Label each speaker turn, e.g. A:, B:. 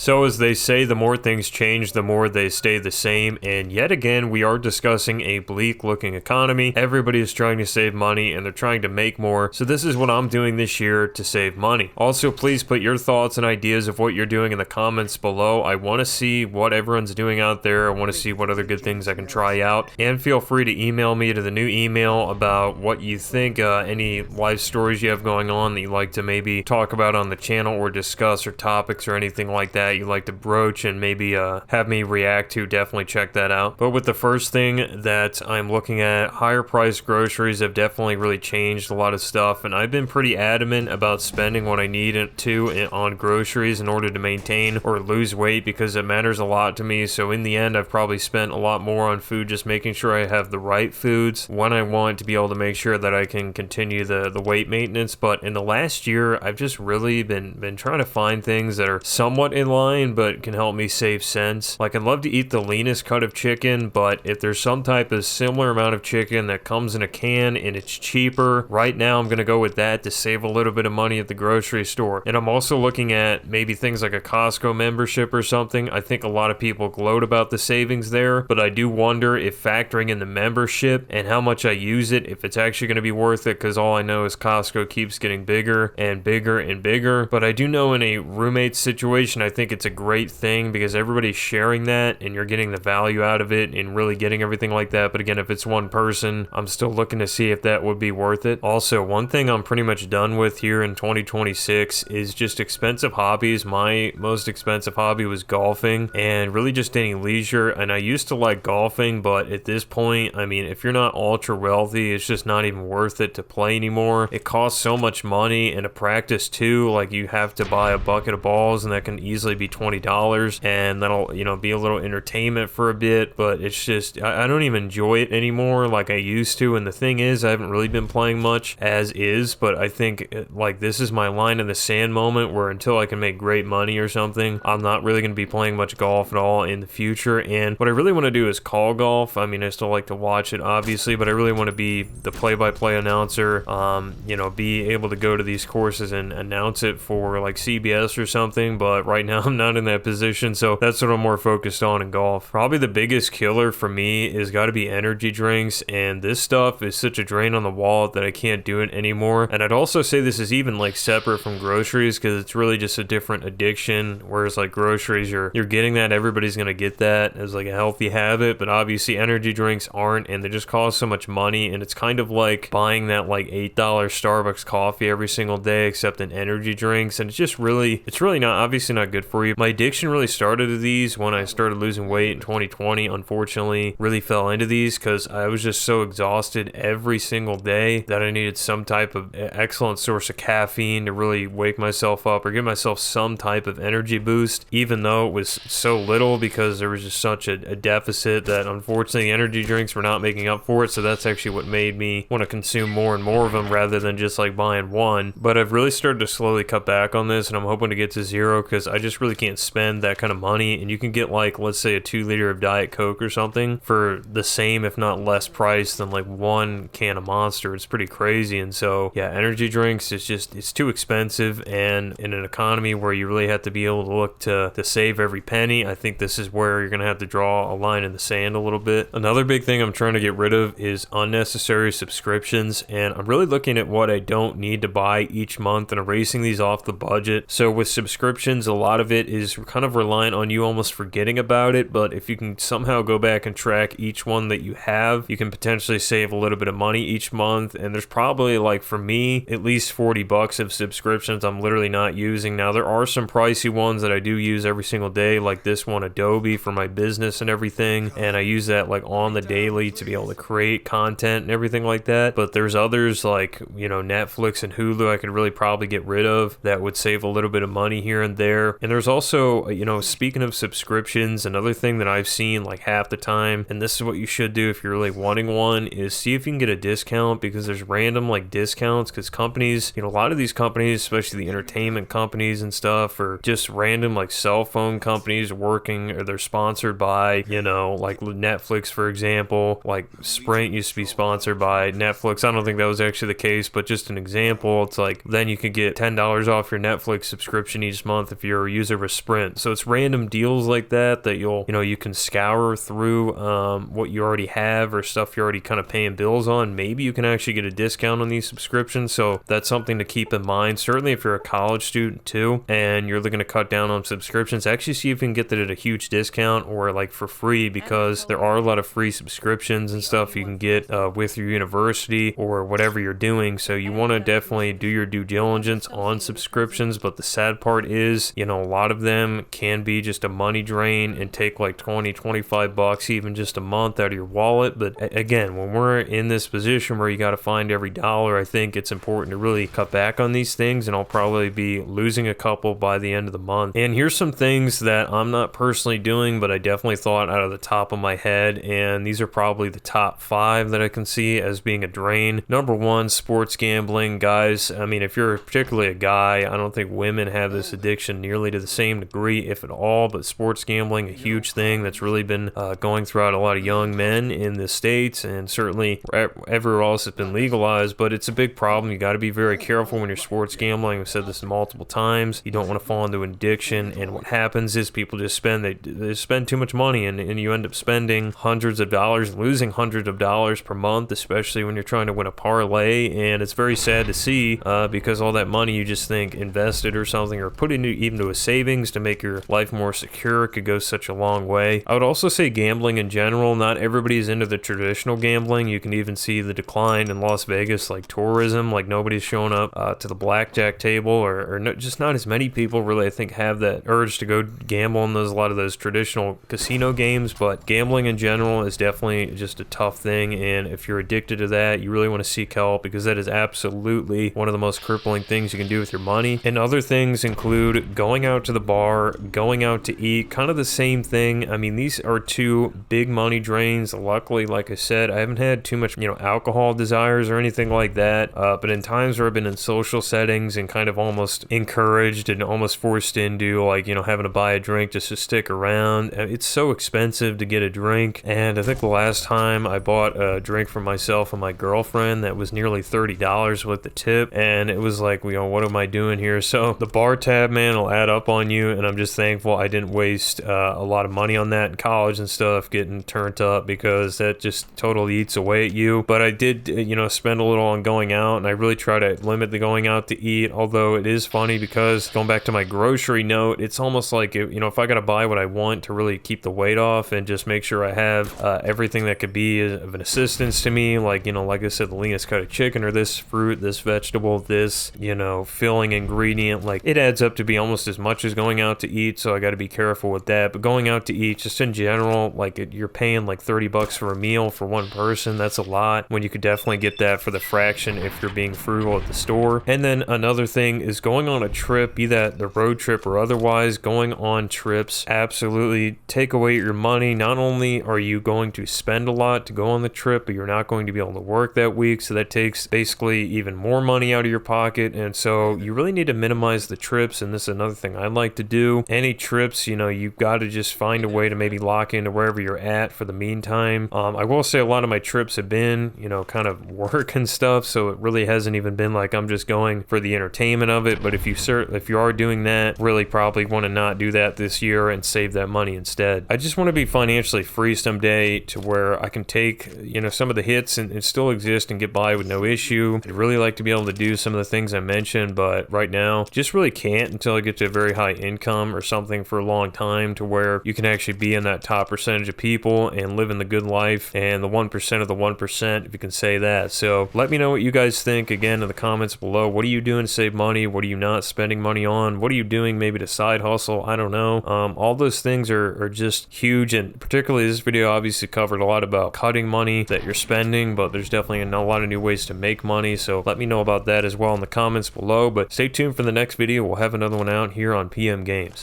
A: So as they say, the more things change, the more they stay the same, and yet again, we are discussing a bleak looking economy. Everybody is trying to save money and they're trying to make more, so this is what I'm doing this year to save money. Also, please put your thoughts and ideas of what you're doing in the comments below. I want to see what everyone's doing out there. I want to see what other good things I can try out, and feel free to email me to the new email about what you think, any life stories you have going on that you'd like to maybe talk about on the channel or discuss, or topics or anything like that you'd like to broach and maybe have me react to. Definitely check that out. But with the first thing that I'm looking at, higher priced groceries have definitely really changed a lot of stuff, and I've been pretty adamant about spending what I need to on groceries in order to maintain or lose weight, because it matters a lot to me. So in the end, I've probably spent a lot more on food, just making sure I have the right foods when I want to be able to make sure that I can continue the weight maintenance. But in the last year, I've just really been trying to find things that are somewhat in line but can help me save cents. Like, I'd love to eat the leanest cut of chicken, but if there's some type of similar amount of chicken that comes in a can and it's cheaper, right now I'm gonna go with that to save a little bit of money at the grocery store. And I'm also looking at maybe things like a Costco membership or something. I think a lot of people gloat about the savings there, but I do wonder if factoring in the membership and how much I use it, if it's actually going to be worth it, because all I know is Costco keeps getting bigger and bigger and bigger. But I do know in a roommate situation, I think it's a great thing because everybody's sharing that and you're getting the value out of it and really getting everything like that. But again, if it's one person, I'm still looking to see if that would be worth it. Also, one thing I'm pretty much done with here in 2026 is just expensive hobbies. My most expensive hobby was golfing, and really just any leisure. And I used to like golfing, but at this point, I mean, if you're not ultra wealthy, it's just not even worth it to play anymore. It costs so much money, and to practice too, like you have to buy a bucket of balls, and that can easily be $20, and that'll, you know, be a little entertainment for a bit, but it's just, I don't even enjoy it anymore like I used to. And the thing is, I haven't really been playing much as is, but I think like this is my line in the sand moment where until I can make great money or something, I'm not really going to be playing much golf at all in the future. And what I really want to do is call golf. I mean, I still like to watch it obviously, but I really want to be the play-by-play announcer, you know, be able to go to these courses and announce it for like CBS or something. But right now I'm not in that position, so that's what I'm more focused on in golf. Probably the biggest killer for me is got to be energy drinks, and this stuff is such a drain on the wallet that I can't do it anymore. And I'd also say this is even like separate from groceries, because it's really just a different addiction, whereas like groceries, you're getting that, everybody's gonna get that as like a healthy habit, but obviously energy drinks aren't, and they just cost so much money. And it's kind of like buying that like $8 Starbucks coffee every single day, except in energy drinks, and it's really not, obviously not good for you. My addiction really started to these when I started losing weight in 2020. Unfortunately, really fell into these because I was just so exhausted every single day that I needed some type of excellent source of caffeine to really wake myself up or give myself some type of energy boost, even though it was so little, because there was just such a deficit that unfortunately energy drinks were not making up for it. So that's actually what made me want to consume more and more of them rather than just like buying one. But I've really started to slowly cut back on this, and I'm hoping to get to zero, because I just really can't spend that kind of money. And you can get like, let's say a 2-liter of Diet Coke or something for the same if not less price than like one can of Monster. It's pretty crazy. And so yeah, energy drinks is just, it's too expensive, and in an economy where you really have to be able to look to save every penny, I think this is where you're gonna have to draw a line in the sand a little bit. Another big thing I'm trying to get rid of is unnecessary subscriptions, and I'm really looking at what I don't need to buy each month and erasing these off the budget. So with subscriptions, a lot of it is kind of reliant on you almost forgetting about it, but if you can somehow go back and track each one that you have, you can potentially save a little bit of money each month. And there's probably, like for me, at least $40 of subscriptions I'm literally not using. Now there are some pricey ones that I do use every single day, like this one, Adobe, for my business and everything, and I use that like on the daily to be able to create content and everything like that. But there's others like, you know, Netflix and Hulu I could really probably get rid of that would save a little bit of money here and there. And there's also, you know, speaking of subscriptions, another thing that I've seen like half the time, and this is what you should do if you're really wanting one, is see if you can get a discount, because there's random like discounts, because companies, you know, a lot of these companies, especially the entertainment companies and stuff, or just random like cell phone companies working, or they're sponsored by, you know, like Netflix, for example. Like Sprint used to be sponsored by Netflix. I don't think that was actually the case, but just an example. It's like then you could get $10 off your Netflix subscription each month if you're a user there was Sprint. So it's random deals like that you can scour through what you already have or stuff you're already kind of paying bills on. Maybe you can actually get a discount on these subscriptions. So that's something to keep in mind. Certainly if you're a college student too and you're looking to cut down on subscriptions, actually see if you can get that at a huge discount or like for free, because there are a lot of free subscriptions and stuff you can get with your university or whatever you're doing. So you want to definitely do your due diligence on subscriptions. But the sad part is, a lot of them can be just a money drain and take like 20-25 bucks even just a month out of your wallet. But again, when we're in this position where you got to find every dollar, I think it's important to really cut back on these things, and I'll probably be losing a couple by the end of the month. And here's some things that I'm not personally doing, but I definitely thought out of the top of my head, and these are probably the top 5 that I can see as being a drain. Number 1, sports gambling. Guys, I mean, if you're particularly a guy, I don't think women have this addiction nearly to the same degree, if at all, but sports gambling, a huge thing that's really been going throughout a lot of young men in the States, and certainly everywhere else has been legalized, but it's a big problem. You got to be very careful when you're sports gambling. I've said this multiple times. You don't want to fall into an addiction, and what happens is people just they spend too much money, and you end up spending hundreds of dollars, losing hundreds of dollars per month, especially when you're trying to win a parlay. And it's very sad to see because all that money you just think invested or something, or put into even to a savings to make your life more secure, could go such a long way. I would also say gambling in general, not everybody's into the traditional gambling. You can even see the decline in Las Vegas, like tourism, like nobody's showing up to the blackjack table, or just not as many people really, I think, have that urge to go gamble in a lot of those traditional casino games. But gambling in general is definitely just a tough thing, and if you're addicted to that, you really want to seek help, because that is absolutely one of the most crippling things you can do with your money. And other things include going out to the bar, going out to eat, kind of the same thing. I mean, these are 2 big money drains. Luckily, like I said, I haven't had too much, alcohol desires or anything like that, but in times where I've been in social settings and kind of almost encouraged and almost forced into, like, having to buy a drink just to stick around. It's so expensive to get a drink, and I think the last time I bought a drink for myself and my girlfriend, that was nearly $30 with the tip, and it was like, what am I doing here? So the bar tab, man, will add up on you, and I'm just thankful I didn't waste a lot of money on that in college and stuff, getting turned up, because that just totally eats away at you. But I did, spend a little on going out, and I really try to limit the going out to eat, although it is funny because going back to my grocery note, it's almost like, if I gotta buy what I want to really keep the weight off and just make sure I have everything that could be of an assistance to me, like, like I said, the leanest cut of chicken, or this fruit, this vegetable, this, filling ingredient, like, it adds up to be almost as much as going out to eat, so I got to be careful with that. But going out to eat, just in general, like, you're paying like $30 for a meal for one person. That's a lot, when you could definitely get that for the fraction if you're being frugal at the store. And then another thing is going on a trip, be that the road trip or otherwise. Going on trips absolutely take away your money. Not only are you going to spend a lot to go on the trip, but you're not going to be able to work that week, so that takes basically even more money out of your pocket. And so you really need to minimize the trips, and this is another thing I like to do. Any trips, you've got to just find a way to maybe lock into wherever you're at for the meantime. I will say a lot of my trips have been, kind of work and stuff, so it really hasn't even been like I'm just going for the entertainment of it. But if you are doing that, really probably want to not do that this year and save that money instead. I just want to be financially free someday, to where I can take, some of the hits and still exist and get by with no issue. I'd really like to be able to do some of the things I mentioned, but right now just really can't until I get to a very high income or something for a long time, to where you can actually be in that top percentage of people and living the good life, and the 1% of the 1%, if you can say that. So let me know what you guys think, again, in the comments below. What are you doing to save money? What are you not spending money on? What are you doing maybe to side hustle? I don't know. All those things are just huge, and particularly this video obviously covered a lot about cutting money that you're spending, but there's definitely a lot of new ways to make money. So let me know about that as well in the comments below. But stay tuned for the next video. We'll have another one out here on PM Games.